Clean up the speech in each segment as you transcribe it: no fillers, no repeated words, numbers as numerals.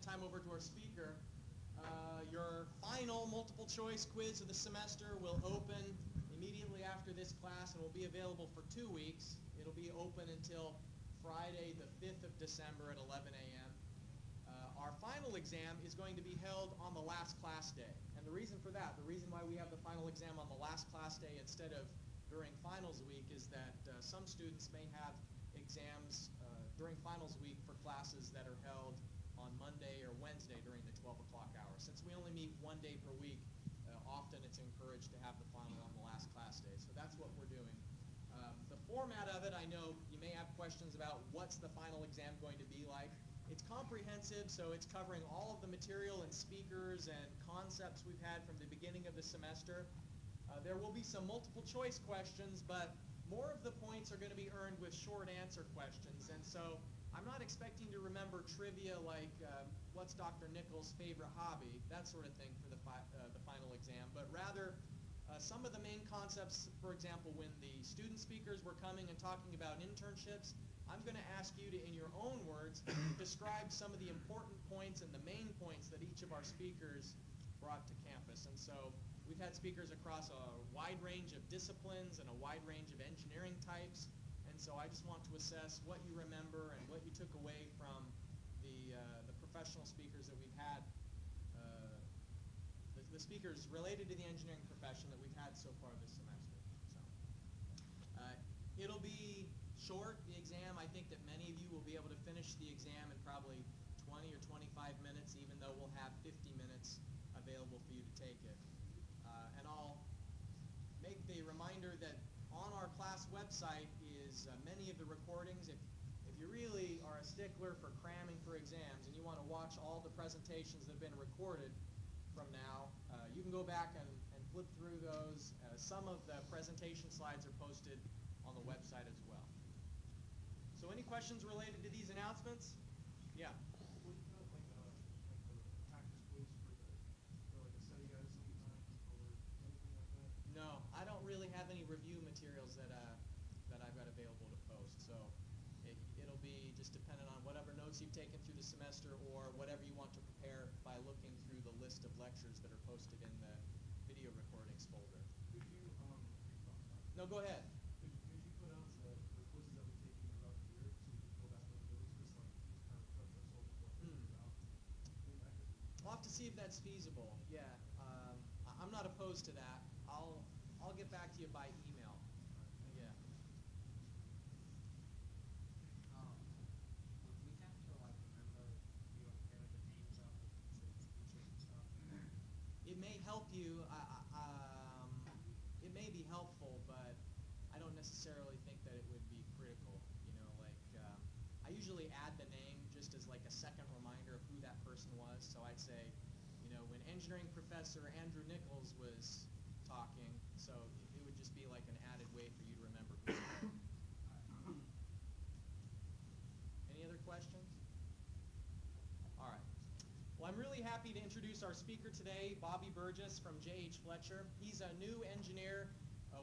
time over to our speaker. Your final multiple choice quiz of the semester will open immediately after this class and will be available for 2 weeks. It'll be open until Friday the 5th of December at 11 a.m. Our final exam is going to be held on the last class day. And the reason for that, the reason why we have the final exam on the last class day instead of during finals week is that some students may have exams during finals week for classes that are held on Monday or Wednesday during the 12 o'clock hour. Since we only meet 1 day per week, often it's encouraged to have the final on the last class day. So that's what we're doing. The format of it, I know you may have questions about what's the final exam going to be like. It's comprehensive, so it's covering all of the material and speakers and concepts we've had from the beginning of the semester. There will be some multiple choice questions, but more of the points are going to be earned with short answer questions. And so I'm not expecting to remember trivia like what's Dr. Nichols' favorite hobby, that sort of thing for the final exam, but rather some of the main concepts. For example, when the student speakers were coming and talking about internships, I'm going to ask you to, in your own words, describe some of the important points and the main points that each of our speakers brought to campus. And so we've had speakers across a wide range of disciplines and a wide range of engineering types. And so I just want to assess what you remember and what you took away from the professional speakers that we've had, the speakers related to the engineering profession that we've had so far this semester. So it'll be short, the exam. I think that many of you will be able to finish the exam in probably 20 or 25 minutes, even though we'll have 50 minutes available for you to take it. And I'll make the reminder that on our class website is many of the recordings. If you really are a stickler for cramming for exams and you want to watch all the presentations that have been recorded from now, you can go back and flip through those. Some of the presentation slides are posted on the website as well. So any questions related to these announcements? Yeah. Will you have like a practice quiz for like a study guide sometime or anything like that? No, I don't really have any review materials that I've got available to post. So it'll be just dependent on whatever notes you've taken through the semester or whatever you want to prepare by looking through the list of lectures that are posted in the video recordings folder. Could you No, go ahead. Could you put out the quizzes that we've taken throughout the year so we could go back and look at those, just like kind of refresh ourselves with what we're about? I'll have to see if that's feasible. Yeah, I'm not opposed to that. I'll get back to you by email. Yeah. Would we have to like remember be like the names of the teachers and stuff? It may help you. It may be helpful, but I don't necessarily think that it would be critical. You know, like I usually add the name just as like a second reminder of who that person was. So I'd say, you know, when engineering professor Andrew Nichols was talking, so it would just be like an added way for you to remember who it was. Any other questions? All right. Well, I'm really happy to introduce our speaker today, Bobby Burgess from J.H. Fletcher. He's a new engineer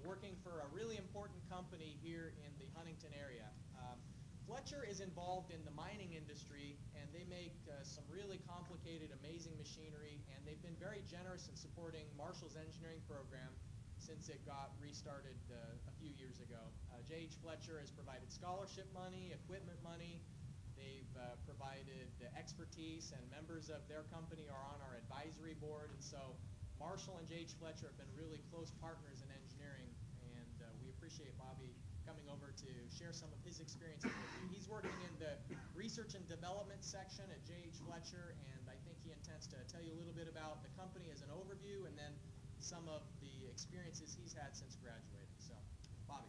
working for a really important company here in the Huntington area. Fletcher is involved in the mining industry, and they make some really complicated, amazing machinery, and they've been very generous in supporting Marshall's engineering program since it got restarted a few years ago. J.H. Fletcher has provided scholarship money, equipment money. They've provided expertise, and members of their company are on our advisory board. And so Marshall and J.H. Fletcher have been really close partners in engineering, and we appreciate Bobby coming over to share some of his experiences with you. He's working in the research and development section at J.H. Fletcher, and I think he intends to tell you a little bit about the company as an overview and then some of the experiences he's had since graduating. So, Bobby.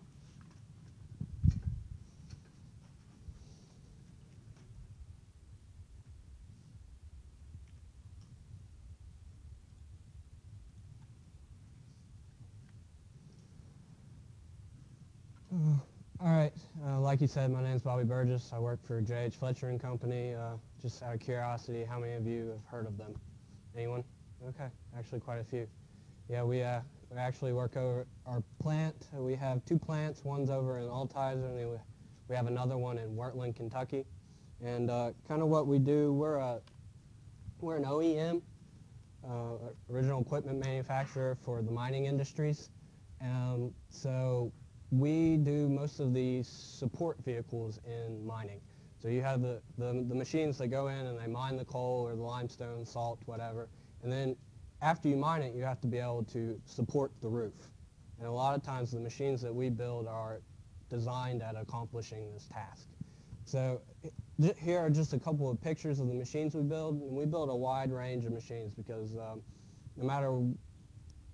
All right, like you said, my name's Bobby Burgess. I work for J.H. Fletcher and Company. Just out of curiosity, how many of you have heard of them? Anyone? Okay, actually quite a few. Yeah, we actually work over our plant. We have 2 plants. One's over in Altizer, and then we have another one in Wurtland, Kentucky. And kind of what we do, we're a We're an OEM, original equipment manufacturer for the mining industries. So we do most of the support vehicles in mining. So you have the machines that go in and they mine the coal or the limestone, salt, whatever. And then after you mine it, you have to be able to support the roof. And a lot of times the machines that we build are designed at accomplishing this task. So here are just a couple of pictures of the machines we build. And we build a wide range of machines because no matter,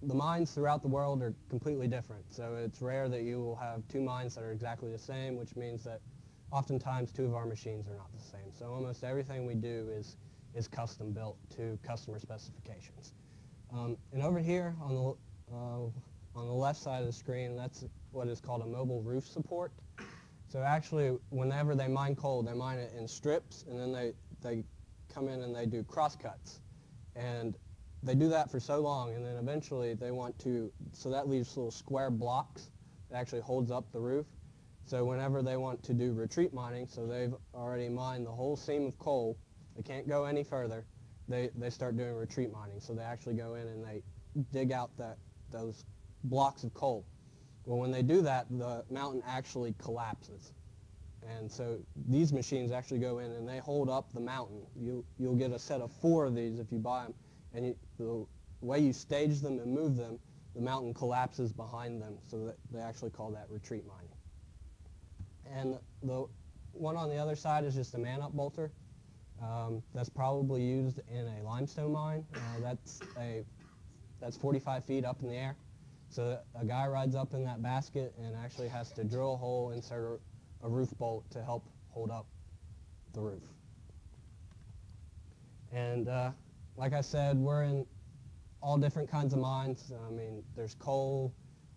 the mines throughout the world are completely different. So it's rare that you will have two mines that are exactly the same, which means that oftentimes two of our machines are not the same. So almost everything we do is custom built to customer specifications. And over here on the left side of the screen, that's what is called a mobile roof support. So actually, whenever they mine coal, they mine it in strips, and then they come in and they do cross cuts. And they do that for so long, and then eventually they want to, so that leaves little square blocks that actually holds up the roof. So whenever they want to do retreat mining, so they've already mined the whole seam of coal, they can't go any further, they start doing retreat mining. So they actually go in and they dig out those blocks of coal. Well, when they do that, the mountain actually collapses. And so these machines actually go in and they hold up the mountain. You'll get a set of 4 of these if you buy them. And the way you stage them and move them, the mountain collapses behind them, so that they actually call that retreat mining. And the one on the other side is just a man-up bolter. That's probably used in a limestone mine. That's 45 feet up in the air. So a guy rides up in that basket and actually has to drill a hole, insert a roof bolt to help hold up the roof. And like I said, we're in all different kinds of mines. I mean, there's coal,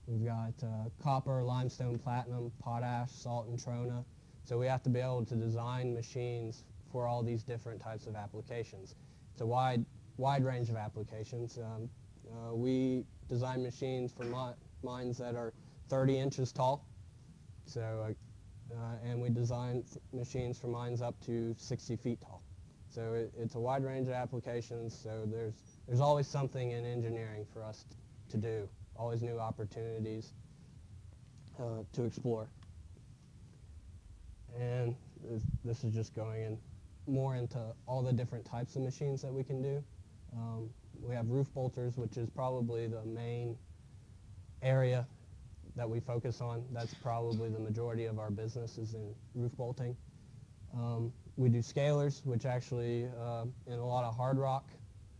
we've got copper, limestone, platinum, potash, salt, and trona. So we have to be able to design machines for all these different types of applications. It's a wide range of applications. We design machines for mines that are 30 inches tall. So, and we design machines for mines up to 60 feet tall. So it's a wide range of applications. So there's always something in engineering for us to do, always new opportunities to explore. And this is just going in more into all the different types of machines that we can do. We have roof bolters, which is probably the main area that we focus on. That's probably the majority of our business is in roof bolting. We do scalers, which actually in a lot of hard rock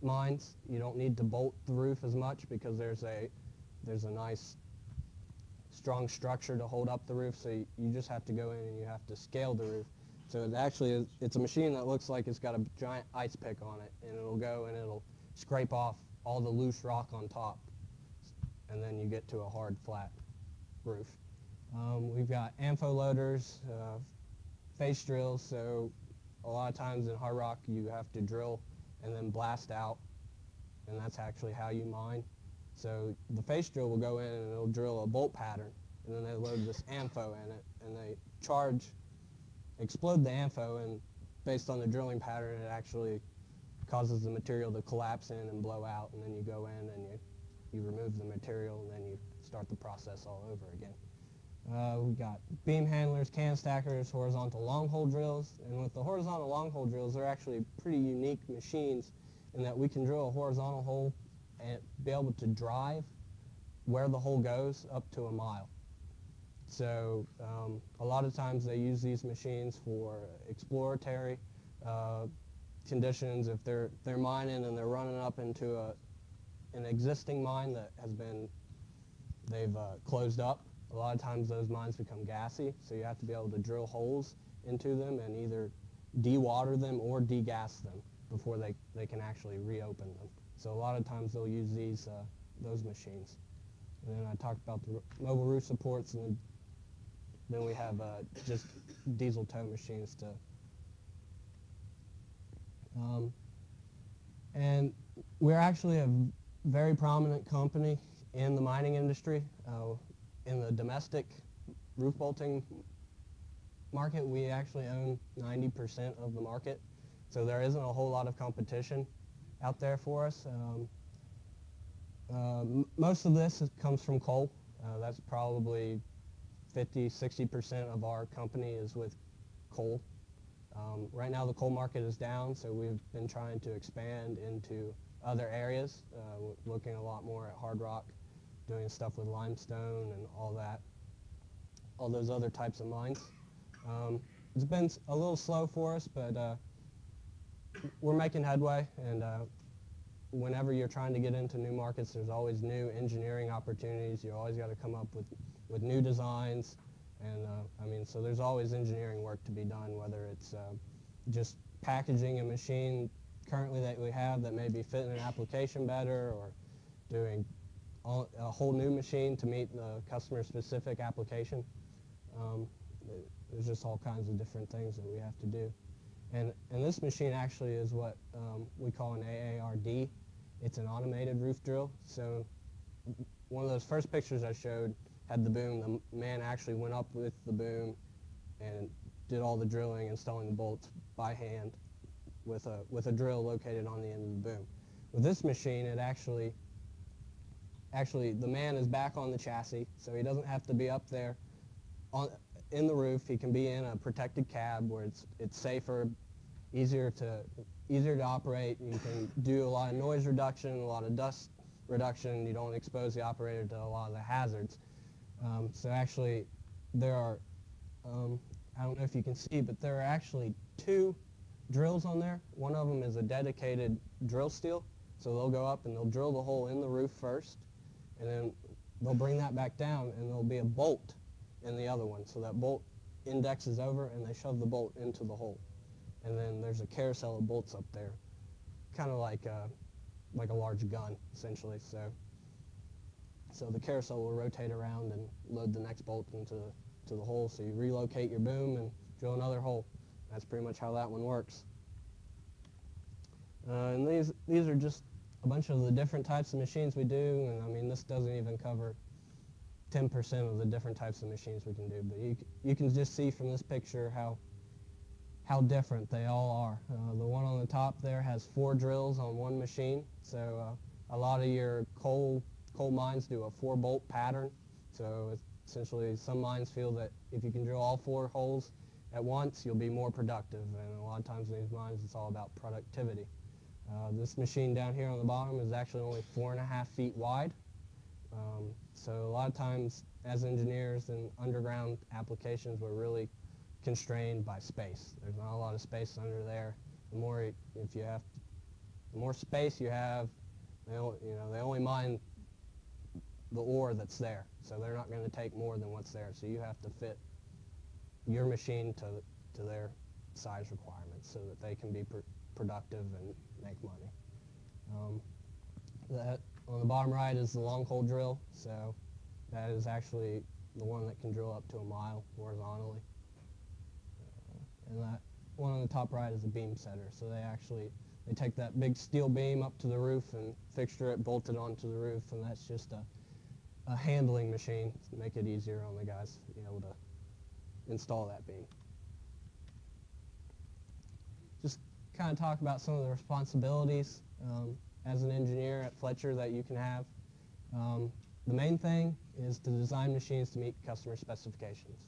mines, you don't need to bolt the roof as much because there's a nice strong structure to hold up the roof, so you just have to go in and you have to scale the roof. So it actually is, it's a machine that looks like it's got a giant ice pick on it, and it'll go and it'll scrape off all the loose rock on top, and then you get to a hard, flat roof. We've got AMFO loaders, face drills, so a lot of times in hard rock you have to drill and then blast out, and that's actually how you mine. So the face drill will go in and it'll drill a bolt pattern, and then they load this AMFO in it, and they explode the AMFO, and based on the drilling pattern it actually causes the material to collapse in and blow out, and then you go in and you remove the material, and then you start the process all over again. We've got beam handlers, can stackers, horizontal long hole drills, and with the horizontal long hole drills, they're actually pretty unique machines in that we can drill a horizontal hole and be able to drive where the hole goes up to a mile. So a lot of times they use these machines for exploratory conditions. If they're mining and they're running up into an existing mine that they've closed up, a lot of times those mines become gassy, so you have to be able to drill holes into them and either de-water them or de-gas them before they can actually reopen them. So a lot of times they'll use those machines. And then I talked about the mobile roof supports, and then we have just diesel tow machines to. And we're actually a very prominent company in the mining industry. In the domestic roof bolting market, we actually own 90% of the market. So there isn't a whole lot of competition out there for us. Most of this comes from coal. That's probably 50–60% of our company is with coal. Right now the coal market is down, so we've been trying to expand into other areas, looking a lot more at hard rock, doing stuff with limestone and all that, all those other types of mines. It's been a little slow for us, but we're making headway, and whenever you're trying to get into new markets, there's always new engineering opportunities. You always got to come up with new designs, and I mean, so there's always engineering work to be done, whether it's just packaging a machine currently that we have that maybe fit in an application better, or doing a whole new machine to meet the customer-specific application. There's just all kinds of different things that we have to do. And this machine actually is what we call an AARD. It's an automated roof drill. So one of those first pictures I showed had the boom. The man actually went up with the boom and did all the drilling, installing the bolts by hand with a drill located on the end of the boom. With this machine, it actually the man is back on the chassis, so he doesn't have to be up there in the roof. He can be in a protected cab where it's safer, easier to operate. You can do a lot of noise reduction, a lot of dust reduction. You don't expose the operator to a lot of the hazards. So actually, there are, I don't know if you can see, but there are actually 2 drills on there. One of them is a dedicated drill steel. So they'll go up and they'll drill the hole in the roof first, and then they'll bring that back down, and there'll be a bolt in the other one. So that bolt indexes over, and they shove the bolt into the hole. And then there's a carousel of bolts up there, kind of like a large gun, essentially. So the carousel will rotate around and load the next bolt into the hole. So you relocate your boom and drill another hole. That's pretty much how that one works. And these are just a bunch of the different types of machines we do, and I mean, this doesn't even cover 10% of the different types of machines we can do, but you can just see from this picture how different they all are. The one on the top there has 4 drills on one machine, so a lot of your coal mines do a 4-bolt pattern, so essentially some mines feel that if you can drill all 4 holes at once, you'll be more productive, and a lot of times in these mines it's all about productivity. This machine down here on the bottom is actually only 4.5 feet wide. So a lot of times as engineers in underground applications, we're really constrained by space. There's not a lot of space under there. The more space you have, they only mine the ore that's there. So they're not going to take more than what's there. So you have to fit your machine to their size requirements so that they can be productive and make money. That on the bottom right is the long hole drill, so that is actually the one that can drill up to 1 mile horizontally. And that one on the top right is a beam setter, so they take that big steel beam up to the roof and fixture it bolted onto the roof, and that's just a handling machine to make it easier on the guys to be able to install that beam. Just kind of talk about some of the responsibilities as an engineer at Fletcher that you can have. The main thing is to design machines to meet customer specifications.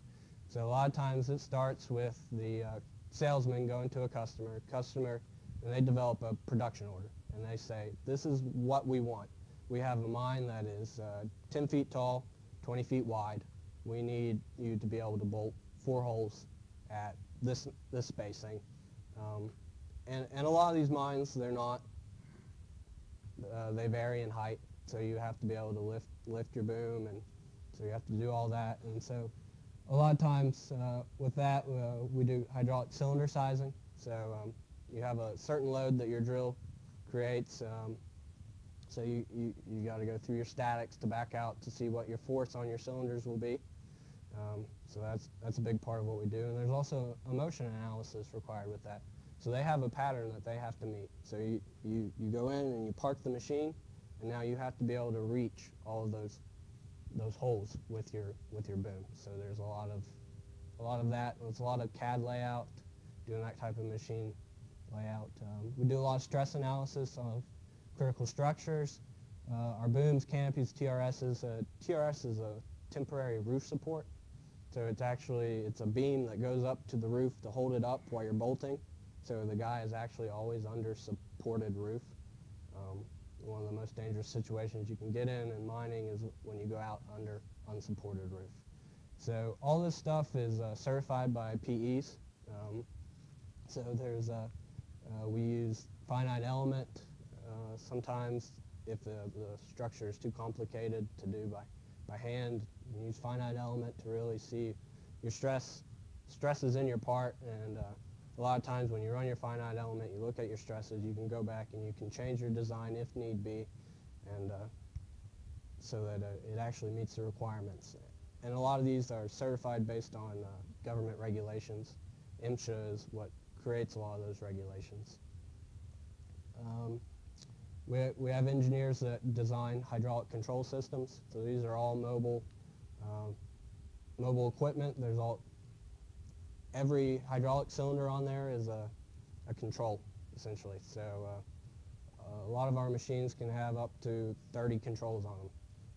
So a lot of times it starts with the salesman going to a customer, and they develop a production order, and they say, this is what we want. We have a mine that is 10 feet tall, 20 feet wide. We need you to be able to bolt 4 holes at this spacing. And a lot of these mines, they're not, they vary in height, so you have to be able to lift your boom, and so you have to do all that. And so a lot of times with that, we do hydraulic cylinder sizing. So you have a certain load that your drill creates, so you got to go through your statics to back out to see what your force on your cylinders will be. So that's a big part of what we do. And there's also a motion analysis required with that. So they have a pattern that they have to meet. So you go in and you park the machine, and now you have to be able to reach all of those holes with your boom. So there's a lot of that. There's a lot of CAD layout, doing that type of machine, layout. We do a lot of stress analysis of critical structures. Our booms, canopies, TRSs. TRS is a temporary roof support. So it's a beam that goes up to the roof to hold it up while you're bolting. So the guy is actually always under supported roof. One of the most dangerous situations you can get in mining is when you go out under unsupported roof. So all this stuff is certified by PEs. So we use finite element. Sometimes if the structure is too complicated to do by hand, you use finite element to really see your stresses in your part, and a lot of times when you run your finite element, you look at your stresses, you can go back and you can change your design if need be, and so that it actually meets the requirements. And a lot of these are certified based on government regulations. MSHA is what creates a lot of those regulations. We have engineers that design hydraulic control systems. So these are all mobile equipment. Every hydraulic cylinder on there is a control, essentially. So a lot of our machines can have up to 30 controls on them.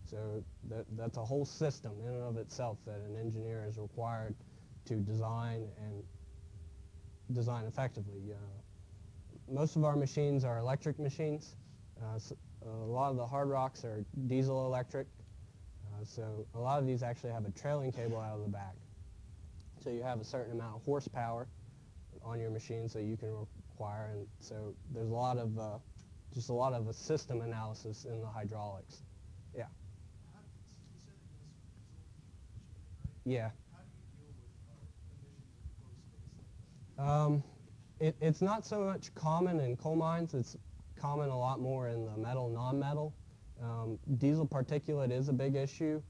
So that's a whole system in and of itself that an engineer is required to design and design effectively. Most of our machines are electric machines. A lot of the hard rocks are diesel electric. So a lot of these actually have a trailing cable out of the back. So you have a certain amount of horsepower on your machines that you can require, and so there's a lot of just a lot of a system analysis in the hydraulics. Yeah. You said that you also diesel machinery, right? Yeah. How do you deal with emissions in closed space like that? It's not so much common in coal mines. It's common a lot more in the metal, non-metal. Diesel particulate is a big issue,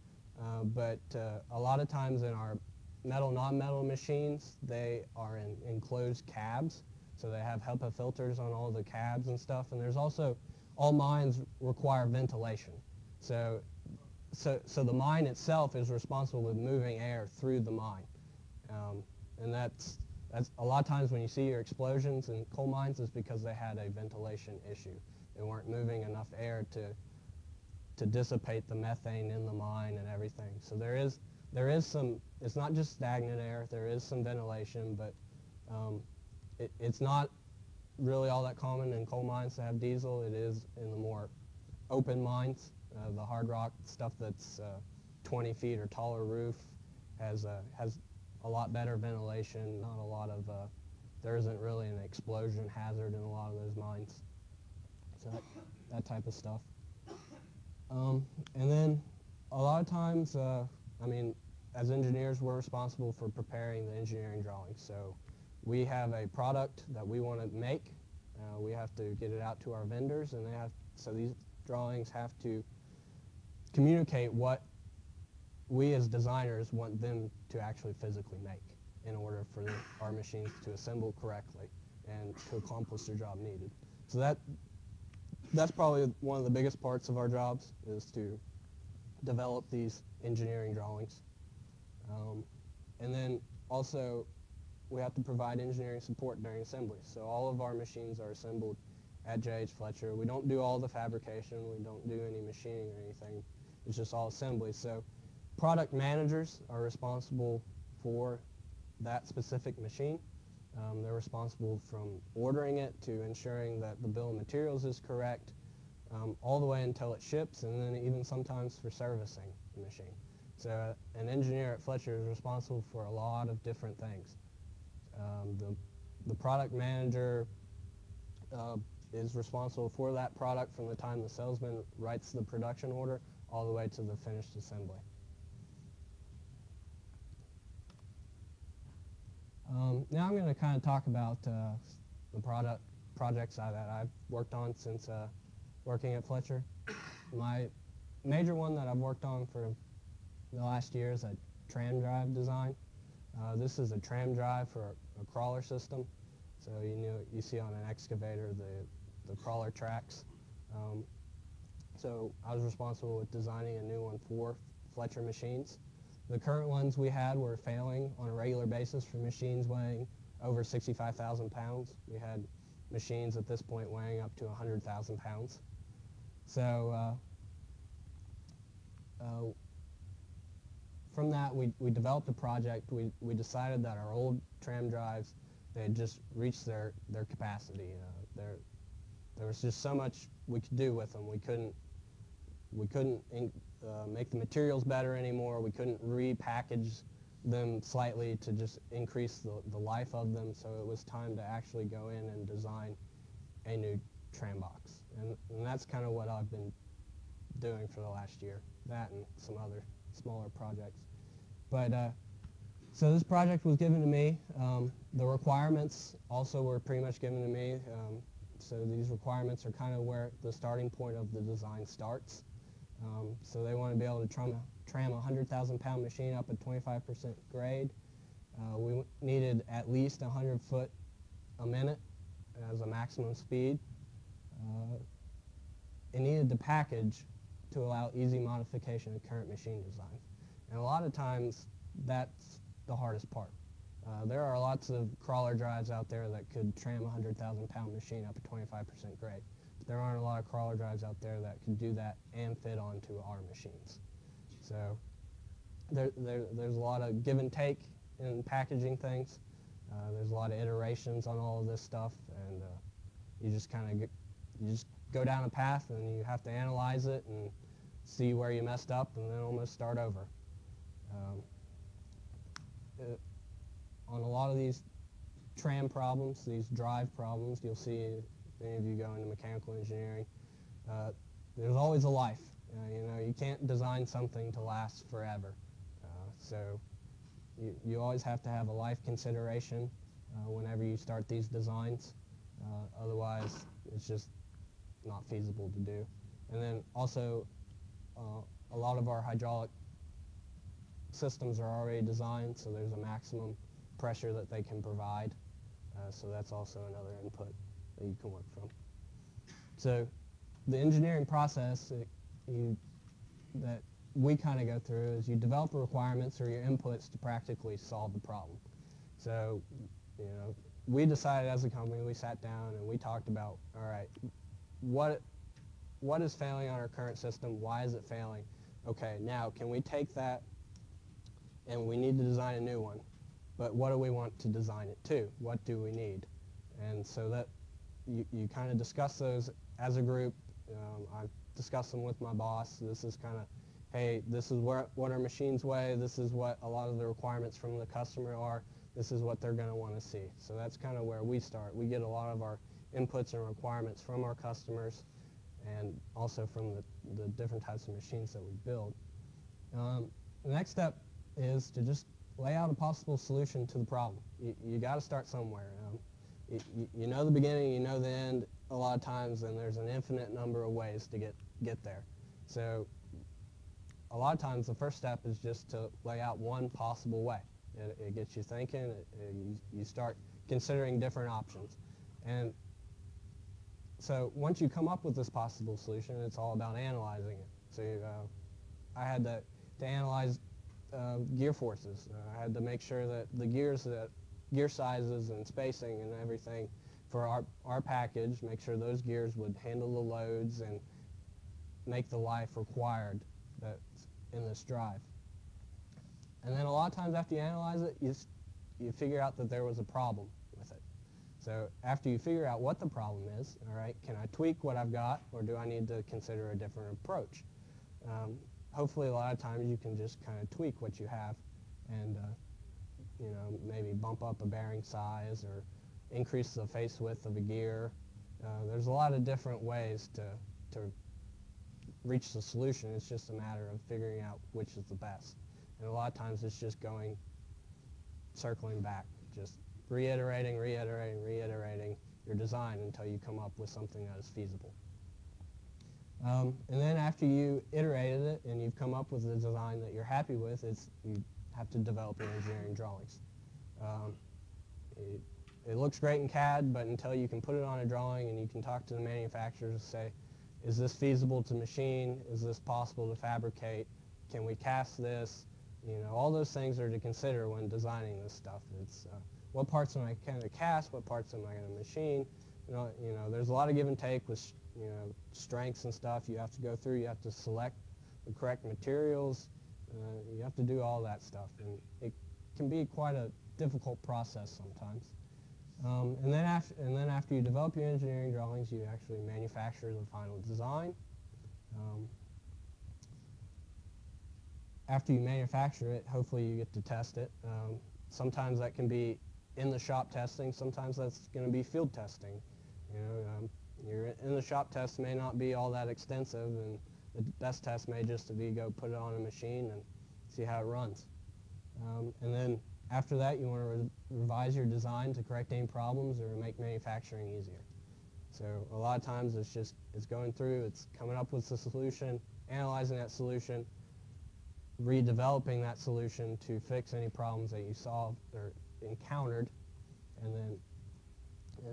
but a lot of times in our metal, non-metal machines, they are in enclosed cabs, so they have HEPA filters on all the cabs and stuff, and there's also, all mines require ventilation. So the mine itself is responsible with moving air through the mine. And that's a lot of times when you see your explosions in coal mines is because they had a ventilation issue. They weren't moving enough air to dissipate the methane in the mine and everything. So there is some, it's not just stagnant air, there is some ventilation, but it's not really all that common in coal mines to have diesel. It is in the more open mines. The hard rock stuff that's 20 feet or taller roof has a lot better ventilation, not a lot of, there isn't really an explosion hazard in a lot of those mines. So that type of stuff. And then a lot of times, I mean, as engineers, we're responsible for preparing the engineering drawings. So we have a product that we want to make. We have to get it out to our vendors, and so these drawings have to communicate what we as designers want them to actually physically make in order for our machines to assemble correctly and to accomplish the job needed. So that's probably one of the biggest parts of our jobs, is to develop these engineering drawings. And then also we have to provide engineering support during assembly. So all of our machines are assembled at J.H. Fletcher. We don't do all the fabrication, we don't do any machining or anything. It's just all assembly. So product managers are responsible for that specific machine. They're responsible from ordering it to ensuring that the bill of materials is correct, all the way until it ships, and then even sometimes for servicing the machine. So an engineer at Fletcher is responsible for a lot of different things. The product manager is responsible for that product from the time the salesman writes the production order all the way to the finished assembly. Now I'm going to kind of talk about the projects that I've worked on since working at Fletcher. My major one that I've worked on for the last year is a tram drive design. This is a tram drive for a crawler system. So you see on an excavator the crawler tracks. So I was responsible with designing a new one for Fletcher machines. The current ones we had were failing on a regular basis for machines weighing over 65,000 pounds. We had machines at this point weighing up to 100,000 pounds. So from that, we developed a project. We decided that our old tram drives, they had just reached their capacity. There was just so much we could do with them. We couldn't make the materials better anymore. We couldn't repackage them slightly to just increase the life of them. So it was time to actually go in and design a new tram box. And that's kind of what I've been doing for the last year, that and some other smaller projects. But so this project was given to me. The requirements also were pretty much given to me. So these requirements are kind of where the starting point of the design starts. So they want to be able to tram a 100,000 pound machine up at 25% grade. We needed at least 100 foot a minute as a maximum speed. It needed to package to allow easy modification of current machine design. And a lot of times that's the hardest part. There are lots of crawler drives out there that could tram a 100,000 pound machine up at 25% grade. But there aren't a lot of crawler drives out there that can do that and fit onto our machines. So there's a lot of give and take in packaging things. There's a lot of iterations on all of this stuff, and you just kind of go down a path, and you have to analyze it and see where you messed up, and then almost start over. On a lot of these tram problems, these drive problems, you'll see if any of you go into mechanical engineering, there's always a life. You can't design something to last forever. So you always have to have a life consideration whenever you start these designs. Otherwise, it's just not feasible to do. And then also, a lot of our hydraulic systems are already designed, so there's a maximum pressure that they can provide. So that's also another input that you can work from. So the engineering process that we kind of go through is you develop the requirements or your inputs to practically solve the problem. So, we decided as a company, we sat down and we talked about, all right, what is failing on our current system? Why is it failing? Okay, now can we take that and we need to design a new one, but what do we want to design it to? What do we need? And so that you kind of discuss those as a group. I've discussed them with my boss. This is kind of, hey, this is what our machines weigh. This is what a lot of the requirements from the customer are. This is what they're going to want to see. So that's kind of where we start. We get a lot of our inputs and requirements from our customers and also from the different types of machines that we build. The next step is to just lay out a possible solution to the problem. You got to start somewhere. You know the beginning, you know the end a lot of times, and there's an infinite number of ways to get there. So a lot of times the first step is just to lay out one possible way. It gets you thinking. You start considering different options. And so once you come up with this possible solution, it's all about analyzing it. So I had to analyze gear forces. I had to make sure that the gear sizes and spacing and everything for our package, make sure those gears would handle the loads and make the life required that's in this drive. And then a lot of times after you analyze it, you figure out that there was a problem with it. So after you figure out what the problem is, all right, can I tweak what I've got, or do I need to consider a different approach? Hopefully a lot of times you can just kind of tweak what you have and maybe bump up a bearing size or increase the face width of a gear. There's a lot of different ways to reach the solution. It's just a matter of figuring out which is the best. And a lot of times it's just circling back, just reiterating your design until you come up with something that is feasible. And then after you iterated it and you've come up with a design that you're happy with, you have to develop your engineering drawings. It looks great in CAD, but until you can put it on a drawing and you can talk to the manufacturers and say, is this feasible to machine? Is this possible to fabricate? Can we cast this? All those things are to consider when designing this stuff. It's what parts am I going to cast? What parts am I going to machine? there's a lot of give and take with strengths and stuff. You have to go through. You have to select the correct materials. You have to do all that stuff, and it can be quite a difficult process sometimes. And then after you develop your engineering drawings, you actually manufacture the final design. After you manufacture it, hopefully you get to test it. Sometimes that can be in the shop testing. Sometimes that's going to be field testing. Your in the shop test may not be all that extensive, and the best test may just be go put it on a machine and see how it runs. And then after that, you want to revise your design to correct any problems or make manufacturing easier. So a lot of times it's going through, it's coming up with the solution, analyzing that solution, redeveloping that solution to fix any problems that you saw or encountered, and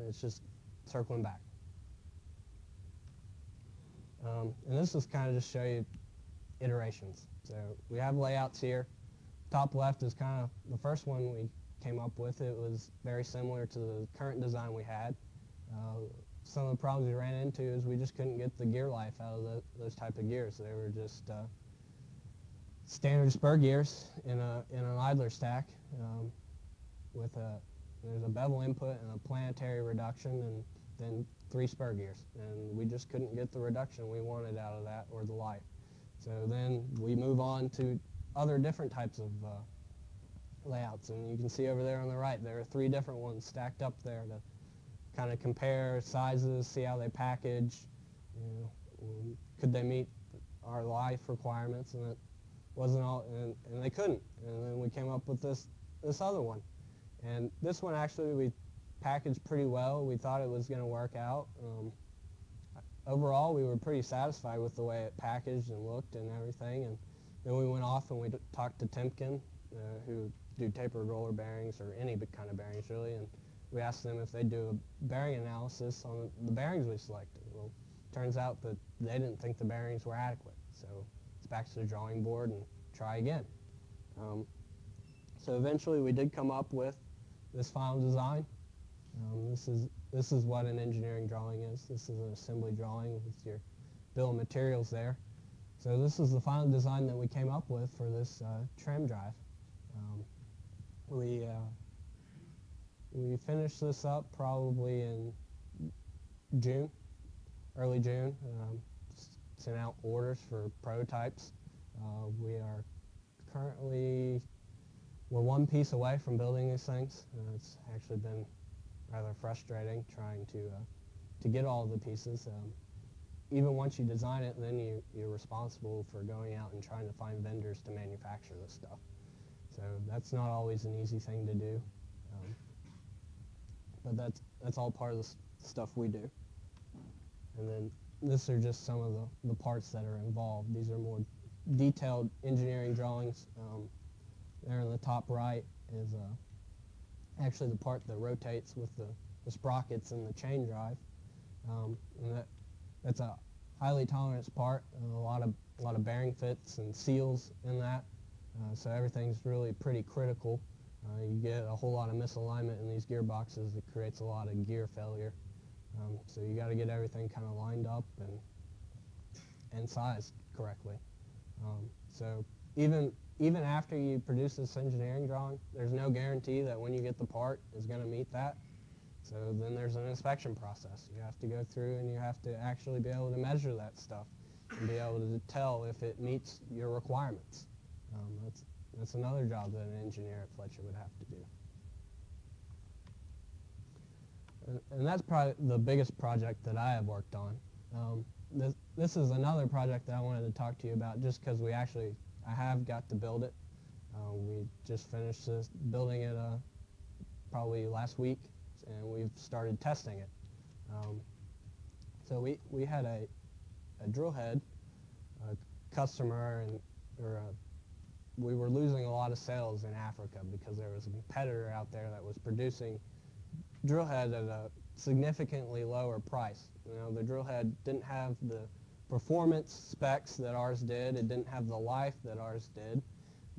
it's just circling back. And this is kind of just show you iterations. So we have layouts here. Top left is kind of the first one we came up with. It was very similar to the current design we had. Some of the problems we ran into is we just couldn't get the gear life out of those type of gears. They were just standard spur gears in an idler stack there's a bevel input and a planetary reduction, and then 3 spur gears, and we just couldn't get the reduction we wanted out of that or the life. So then we move on to other different types of layouts, and you can see over there on the right there are 3 different ones stacked up there to kind of compare sizes, see how they package, could they meet our life requirements, and it wasn't all, and they couldn't, and then we came up with this other one. And this one actually we packaged pretty well. We thought it was going to work out. Overall, we were pretty satisfied with the way it packaged and looked and everything. And then we went off and we talked to Timken, who do tapered roller bearings or any kind of bearings really. And we asked them if they'd do a bearing analysis on the bearings we selected. Well, turns out that they didn't think the bearings were adequate. So it's back to the drawing board and try again. So eventually we did come up with this final design. This is what an engineering drawing is. This is an assembly drawing with your bill of materials there. So this is the final design that we came up with for this tram drive. We finished this up probably in June, early June. Sent out orders for prototypes. We are currently, we're one piece away from building these things. It's actually been rather frustrating trying to get all of the pieces. Even once you design it, then you're responsible for going out and trying to find vendors to manufacture this stuff. So that's not always an easy thing to do. But that's all part of the stuff we do. And then these are just some of the parts that are involved. These are more detailed engineering drawings. There in the top right is actually the part that rotates with the sprockets and the chain drive. And that's a highly tolerant part. A lot of bearing fits and seals in that. So everything's really pretty critical. You get a whole lot of misalignment in these gearboxes that creates a lot of gear failure. So you got to get everything kind of lined up and sized correctly. So even after you produce this engineering drawing, there's no guarantee that when you get the part is going to meet that. So then there's an inspection process. You have to go through and you have to actually be able to measure that stuff and be able to tell if it meets your requirements. That's another job that an engineer at Fletcher would have to do. And that's probably the biggest project that I have worked on. This is another project that I wanted to talk to you about just because I have got to build it. We just finished building it probably last week, and we've started testing it. So we had a drill head, a customer, we were losing a lot of sales in Africa because there was a competitor out there that was producing drill head at a significantly lower price. The drill head didn't have the performance specs that ours did. It didn't have the life that ours did,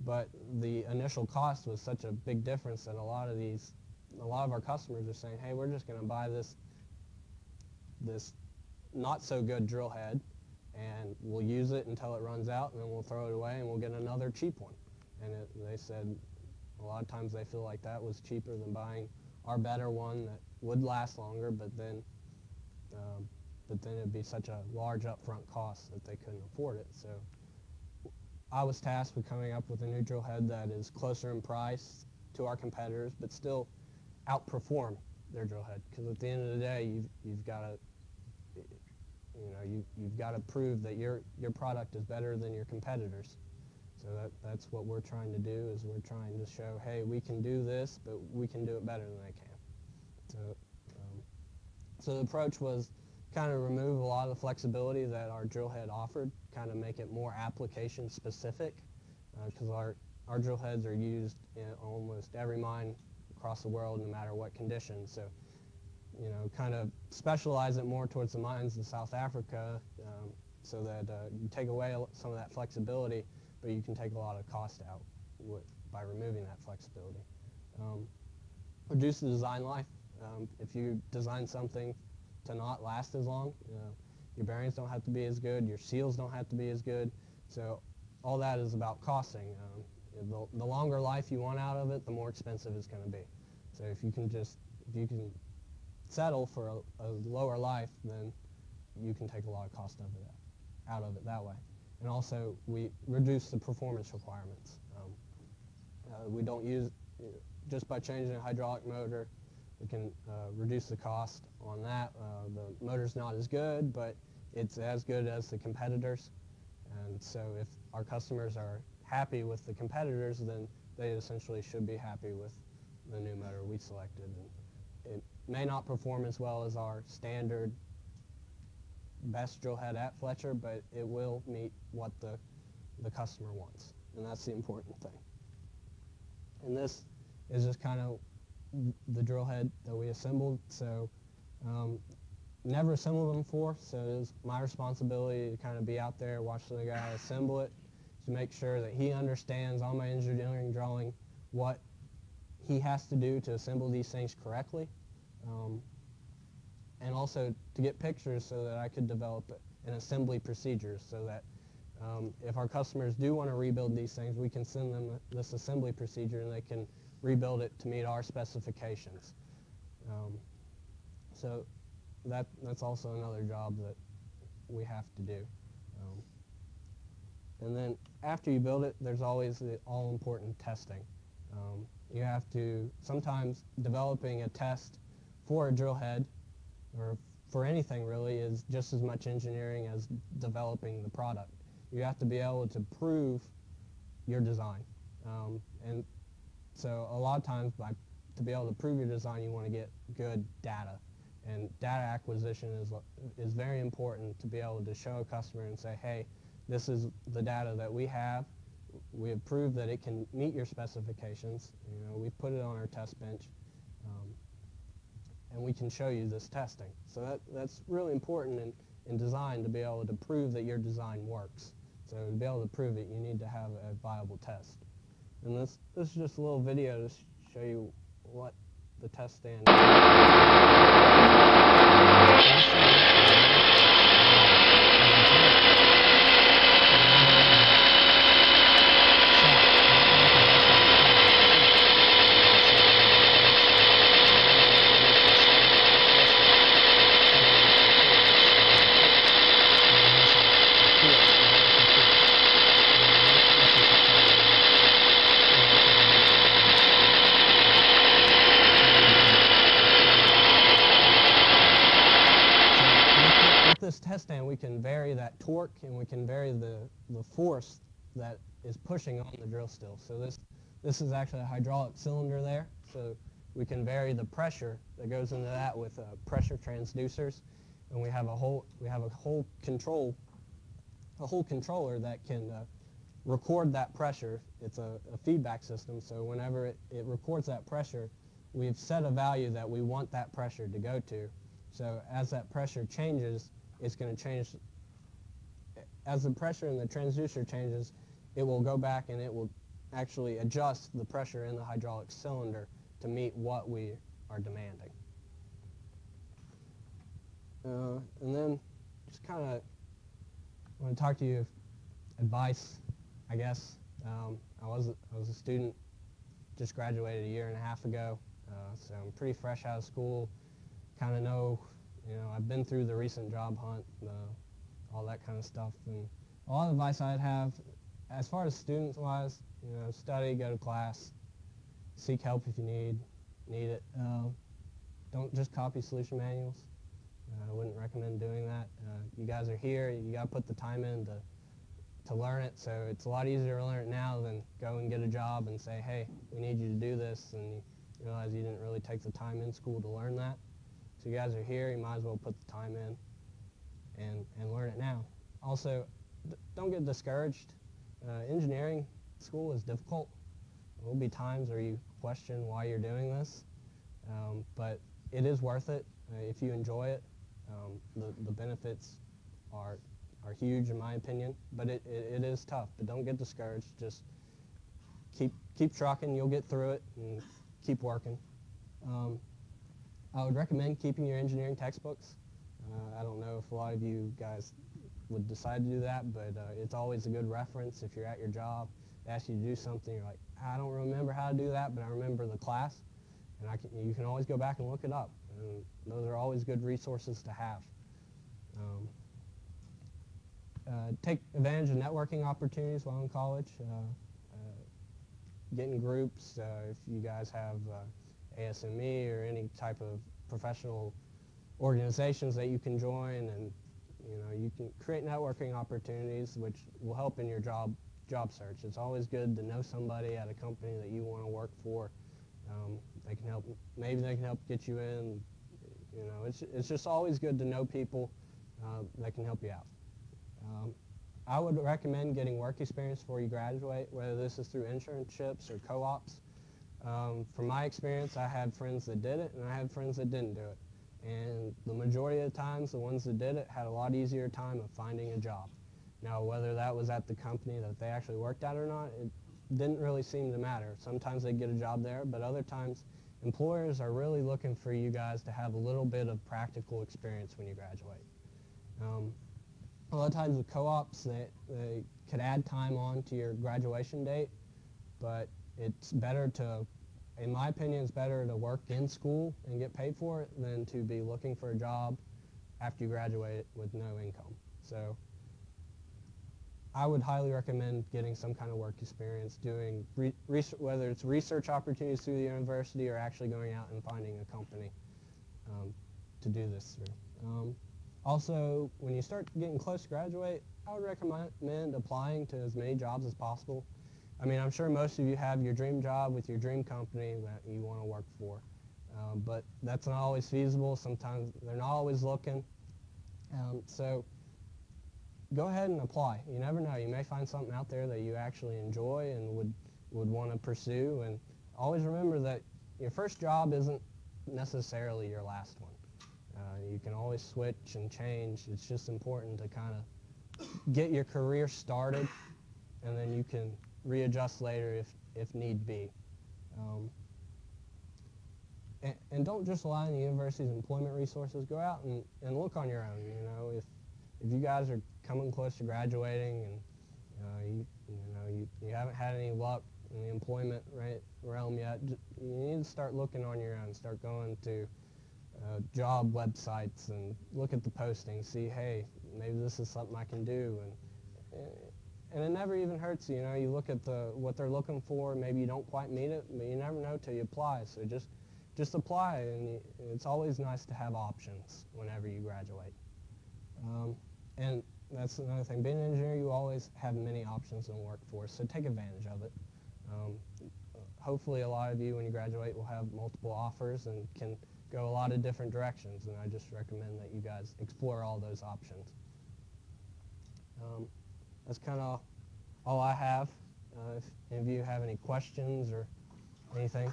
but the initial cost was such a big difference that a lot of our customers are saying, hey, we're just going to buy this this not so good drill head, and we'll use it until it runs out, and then we'll throw it away and we'll get another cheap one. And they said a lot of times they feel like that was cheaper than buying our better one that would last longer, but then it'd be such a large upfront cost that they couldn't afford it. So I was tasked with coming up with a new drill head that is closer in price to our competitors, but still outperform their drill head. Because at the end of the day, you've got to, you've got to prove that your product is better than your competitors. So that's what we're trying to do. Is we're trying to show, hey, we can do this, but we can do it better than they can. So the approach was kind of remove a lot of the flexibility that our drill head offered, kind of make it more application specific, because our drill heads are used in almost every mine across the world, no matter what condition. So, kind of specialize it more towards the mines in South Africa, so that you take away some of that flexibility, but you can take a lot of cost out by removing that flexibility. Reduce the design life. If you design something to not last as long, your bearings don't have to be as good, your seals don't have to be as good, so all that is about costing. The longer life you want out of it, the more expensive it's going to be. So if you can settle for a lower life, then you can take a lot of cost out of it that way. And also, we reduce the performance requirements. We don't use, just by changing a hydraulic motor, we can reduce the cost on that. The motor's not as good, but it's as good as the competitors. And so if our customers are happy with the competitors, then they essentially should be happy with the new motor we selected. And it may not perform as well as our standard best drill head at Fletcher, but it will meet what the customer wants. And that's the important thing. And this is just kind of the drill head that we assembled. So never assembled them before, so it was my responsibility to kind of be out there, watch the guy assemble it, to make sure that he understands on my engineering drawing what he has to do to assemble these things correctly, and also to get pictures so that I could develop an assembly procedure, so that if our customers do want to rebuild these things, we can send them this assembly procedure and they can rebuild it to meet our specifications. So that's also another job that we have to do. And then after you build it, there's always the all-important testing. You have to, sometimes developing a test for a drill head, or for anything really, is just as much engineering as developing the product. You have to be able to prove your design. And so a lot of times, to be able to prove your design, you want to get good data. And data acquisition is very important to be able to show a customer and say, hey, this is the data that we have. We have proved that it can meet your specifications. We've put it on our test bench, and we can show you this testing. So that's really important in design, to be able to prove that your design works. So to be able to prove it, you need to have a viable test. And this is just a little video to show you what the test stand this test stand, we can vary that torque, and we can vary the force that is pushing on the drill still. So this is actually a hydraulic cylinder there, so we can vary the pressure that goes into that with pressure transducers, and we have a whole controller that can record that pressure. It's a feedback system, so whenever it records that pressure, we've set a value that we want that pressure to go to. So as that pressure changes, it's going to change. As the pressure in the transducer changes, it will go back and it will actually adjust the pressure in the hydraulic cylinder to meet what we are demanding. And then just kind of want to talk to you advice, I guess. I was a student, just graduated a year and a half ago, so I'm pretty fresh out of school. Kind of know, I've been through the recent job hunt, all that kind of stuff, and a lot of advice I'd have, as far as students-wise, study, go to class, seek help if you need it. Don't just copy solution manuals. I wouldn't recommend doing that. You guys are here. You got to put the time in to learn it. So it's a lot easier to learn it now than go and get a job and say, hey, we need you to do this, and you realize you didn't really take the time in school to learn that. So you guys are here. You might as well put the time in and learn it now. Also, don't get discouraged. Engineering school is difficult. There will be times where you question why you're doing this, but it is worth it if you enjoy it. The benefits are huge in my opinion, but it is tough. But don't get discouraged. Just keep trucking. You'll get through it, and keep working. I would recommend keeping your engineering textbooks. I don't know if a lot of you guys would decide to do that, but it's always a good reference if you're at your job. They ask you to do something, you're like, I don't remember how to do that, but I remember the class, and you can always go back and look it up. And those are always good resources to have. Take advantage of networking opportunities while in college. Get in groups. If you guys have ASME or any type of professional organizations that you can join, and you can create networking opportunities which will help in your job search. It's always good to know somebody at a company that you want to work for. They can help. Maybe they can help get you in. It's just always good to know people that can help you out. I would recommend getting work experience before you graduate, whether this is through internships or co-ops. From my experience, I had friends that did it, and I had friends that didn't do it. And the majority of the times, the ones that did it had a lot easier time of finding a job. Now, whether that was at the company that they actually worked at or not, it didn't really seem to matter. Sometimes they'd get a job there, but other times, employers are really looking for you guys to have a little bit of practical experience when you graduate. A lot of times with co-ops, they could add time on to your graduation date, but it's better to, in my opinion, it's better to work in school and get paid for it than to be looking for a job after you graduate with no income. So I would highly recommend getting some kind of work experience, doing whether it's research opportunities through the university or actually going out and finding a company to do this through. Also, when you start getting close to graduate, I would recommend applying to as many jobs as possible. I mean, I'm sure most of you have your dream job with your dream company that you want to work for, but that's not always feasible. Sometimes they're not always looking. So go ahead and apply. You never know. You may find something out there that you actually enjoy and would want to pursue. And always remember that your first job isn't necessarily your last one. You can always switch and change. It's just important to kind of get your career started, and then you can readjust later if need be. And don't just rely on the university's employment resources. Go out and look on your own. If you guys are coming close to graduating and you haven't had any luck in the employment realm yet, you need to start looking on your own. Start going to job websites and look at the postings. See, hey, maybe this is something I can do, and it never even hurts. You look at what they're looking for. Maybe you don't quite meet it, but you never know till you apply. So just apply, and it's always nice to have options whenever you graduate. And that's another thing. Being an engineer, you always have many options in the workforce, so take advantage of it. Hopefully a lot of you, when you graduate, will have multiple offers and can go a lot of different directions, and I just recommend that you guys explore all those options. That's kind of all I have. If any of you have any questions or anything.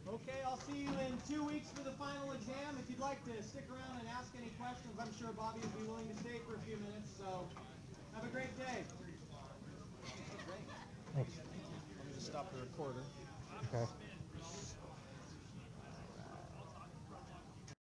Okay, I'll see you in 2 weeks for the final exam. If you'd like to stick around and ask any questions, I'm sure Bobby will be willing to stay for a few minutes. So have a great day. Thanks. Let me just stop the recorder. Okay.